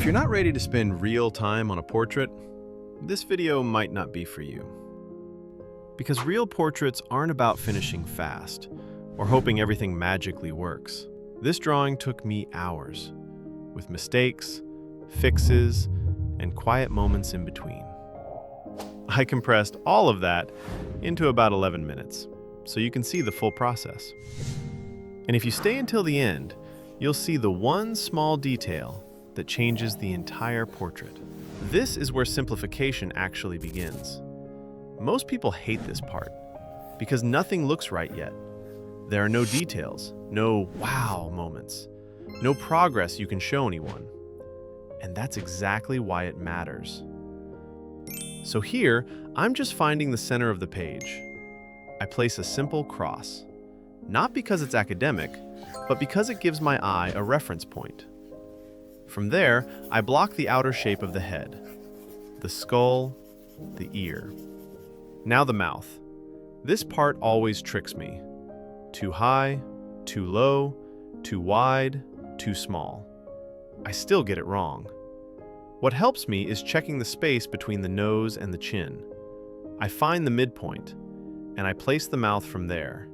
you're not ready to spend real time on a portrait, this video might not be for you. Because real portraits aren't about finishing fast or hoping everything magically works. This drawing took me hours, with mistakes, fixes, and quiet moments in between. I compressed all of that into about 11 minutes, so you can see the full process. And if you stay until the end, you'll see the one small detail that changes the entire portrait. This is where simplification actually begins. Most people hate this part because nothing looks right yet. There are no details, no wow moments, no progress you can show anyone. And that's exactly why it matters. So here, I'm just finding the center of the page. I place a simple cross, not because it's academic, but because it gives my eye a reference point. From there, I block the outer shape of the head, the skull, the ear. Now the mouth. This part always tricks me. Too high, too low, too wide, too small. I still get it wrong. What helps me is checking the space between the nose and the chin. I find the midpoint, and I place the mouth from there.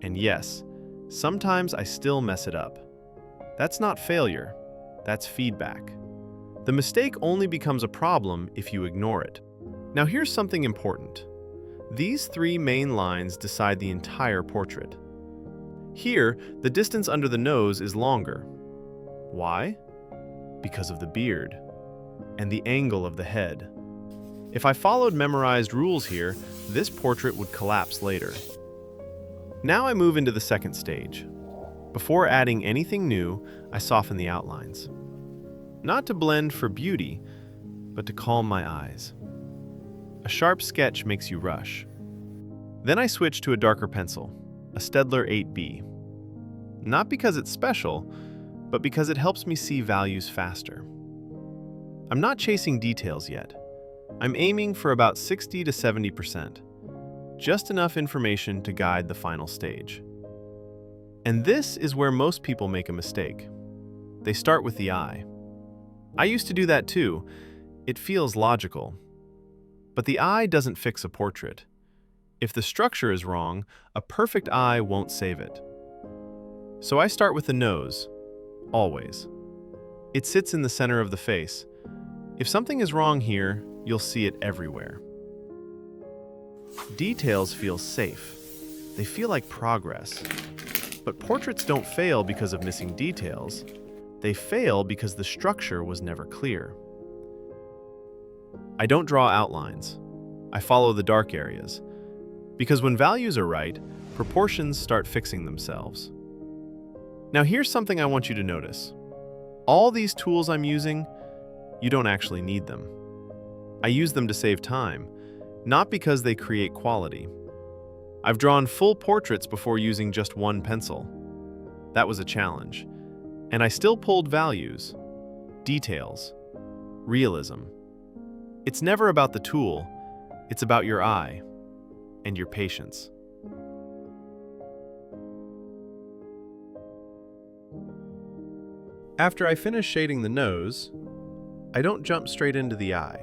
And yes, sometimes I still mess it up. That's not failure, that's feedback. The mistake only becomes a problem if you ignore it. Now here's something important. These three main lines decide the entire portrait. Here, the distance under the nose is longer. Why? Because of the beard and the angle of the head. If I followed memorized rules here, this portrait would collapse later. Now I move into the second stage. Before adding anything new, I soften the outlines. Not to blend for beauty, but to calm my eyes. A sharp sketch makes you rush. Then I switch to a darker pencil, a Staedtler 8B. Not because it's special, but because it helps me see values faster. I'm not chasing details yet. I'm aiming for about 60 to 70%. Just enough information to guide the final stage. And this is where most people make a mistake. They start with the eye. I used to do that too. It feels logical. But the eye doesn't fix a portrait. If the structure is wrong, a perfect eye won't save it. So I start with the nose, always. It sits in the center of the face. If something is wrong here, you'll see it everywhere. Details feel safe. They feel like progress. But portraits don't fail because of missing details. They fail because the structure was never clear. I don't draw outlines. I follow the dark areas. Because when values are right, proportions start fixing themselves. Now here's something I want you to notice. All these tools I'm using, you don't actually need them. I use them to save time, not because they create quality. I've drawn full portraits before using just one pencil. That was a challenge. And I still pulled values, details, realism. It's never about the tool, it's about your eye and your patience. After I finish shading the nose, I don't jump straight into the eye.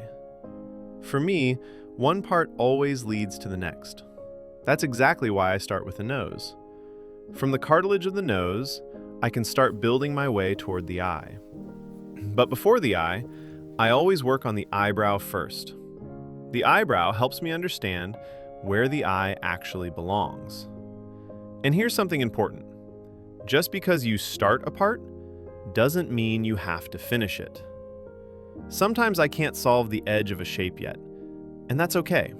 For me, one part always leads to the next. That's exactly why I start with the nose. From the cartilage of the nose, I can start building my way toward the eye. But before the eye, I always work on the eyebrow first. The eyebrow helps me understand where the eye actually belongs. And here's something important. Just because you start a part doesn't mean you have to finish it. Sometimes I can't solve the edge of a shape yet, and that's okay.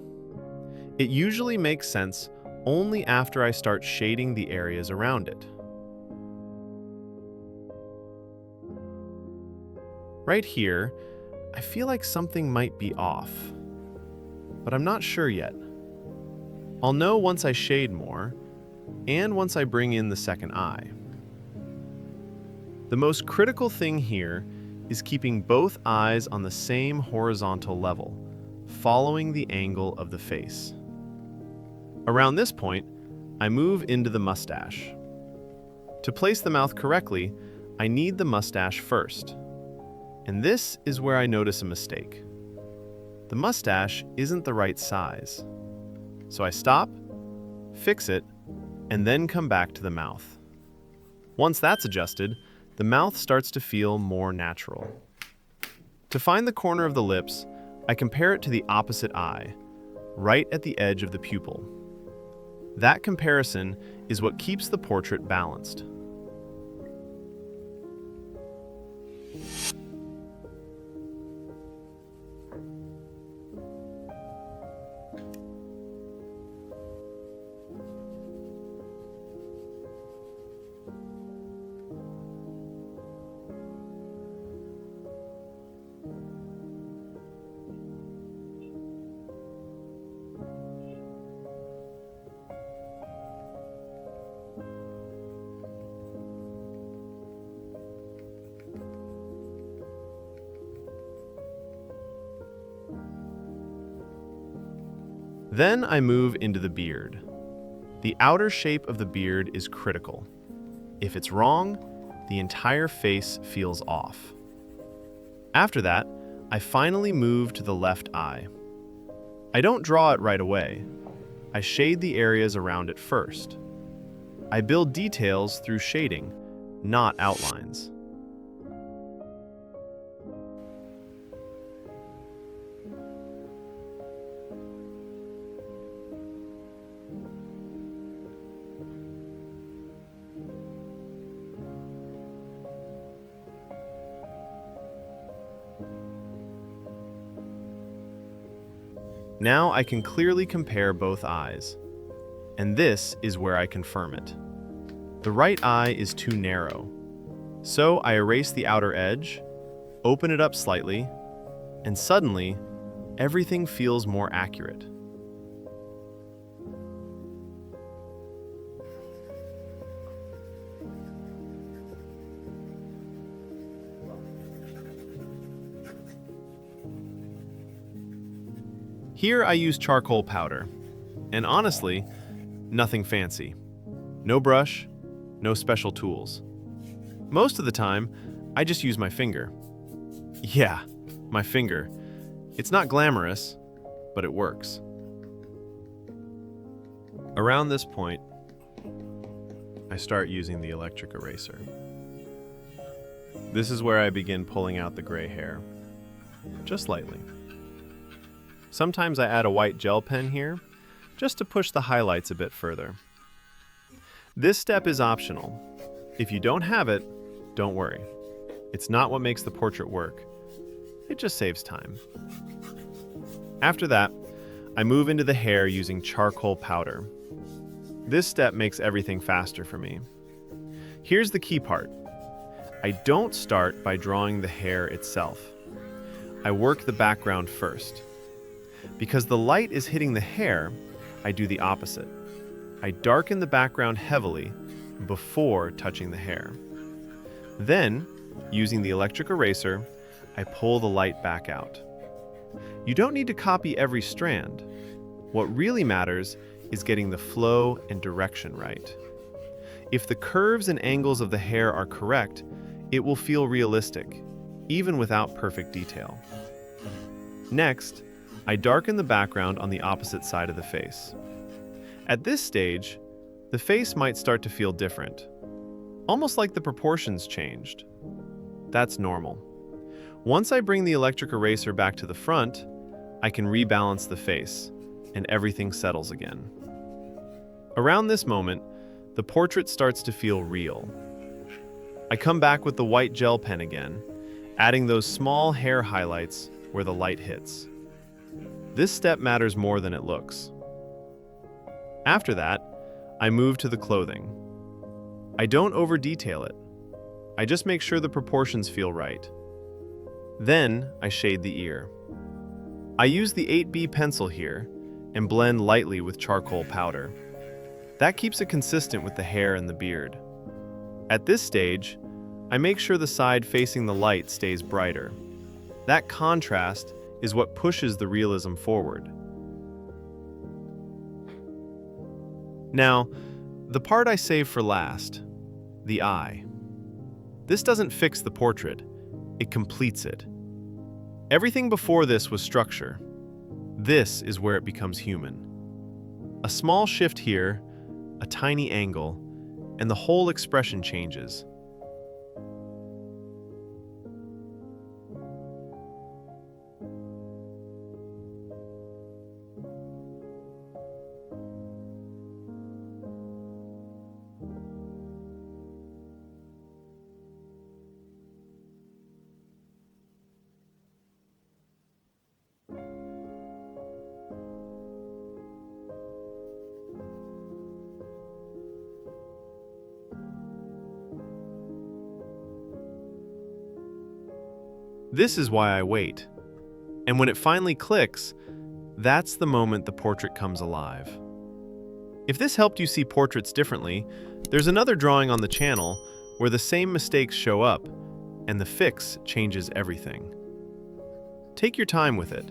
It usually makes sense only after I start shading the areas around it. Right here, I feel like something might be off, but I'm not sure yet. I'll know once I shade more, and once I bring in the second eye. The most critical thing here is keeping both eyes on the same horizontal level, following the angle of the face. Around this point, I move into the mustache. To place the mouth correctly, I need the mustache first. And this is where I notice a mistake. The mustache isn't the right size. So I stop, fix it, and then come back to the mouth. Once that's adjusted, the mouth starts to feel more natural. To find the corner of the lips, I compare it to the opposite eye, right at the edge of the pupil. That comparison is what keeps the portrait balanced. Then I move into the beard. The outer shape of the beard is critical. If it's wrong, the entire face feels off. After that, I finally move to the left eye. I don't draw it right away. I shade the areas around it first. I build details through shading, not outlines. Now I can clearly compare both eyes, and this is where I confirm it. The right eye is too narrow, so I erase the outer edge, open it up slightly, and suddenly, everything feels more accurate. Here I use charcoal powder, and honestly, nothing fancy. No brush, no special tools. Most of the time, I just use my finger. Yeah, my finger. It's not glamorous, but it works. Around this point, I start using the electric eraser. This is where I begin pulling out the gray hair, just lightly. Sometimes I add a white gel pen here, just to push the highlights a bit further. This step is optional. If you don't have it, don't worry. It's not what makes the portrait work. It just saves time. After that, I move into the hair using charcoal powder. This step makes everything faster for me. Here's the key part. I don't start by drawing the hair itself. I work the background first. Because the light is hitting the hair, I do the opposite. I darken the background heavily before touching the hair. Then, using the electric eraser, I pull the light back out. You don't need to copy every strand. What really matters is getting the flow and direction right. If the curves and angles of the hair are correct, it will feel realistic, even without perfect detail. Next, I darken the background on the opposite side of the face. At this stage, the face might start to feel different, almost like the proportions changed. That's normal. Once I bring the electric eraser back to the front, I can rebalance the face, and everything settles again. Around this moment, the portrait starts to feel real. I come back with the white gel pen again, adding those small hair highlights where the light hits. This step matters more than it looks. After that, I move to the clothing. I don't over-detail it. I just make sure the proportions feel right. Then, I shade the ear. I use the 8B pencil here and blend lightly with charcoal powder. That keeps it consistent with the hair and the beard. At this stage, I make sure the side facing the light stays brighter. That contrast is what pushes the realism forward. Now, the part I save for last, the eye. This doesn't fix the portrait, It completes it. Everything before this was structure. This is where it becomes human. A small shift here, a tiny angle, and the whole expression changes. This is why I wait. And when it finally clicks, that's the moment the portrait comes alive. If this helped you see portraits differently, there's another drawing on the channel where the same mistakes show up, and the fix changes everything. Take your time with it.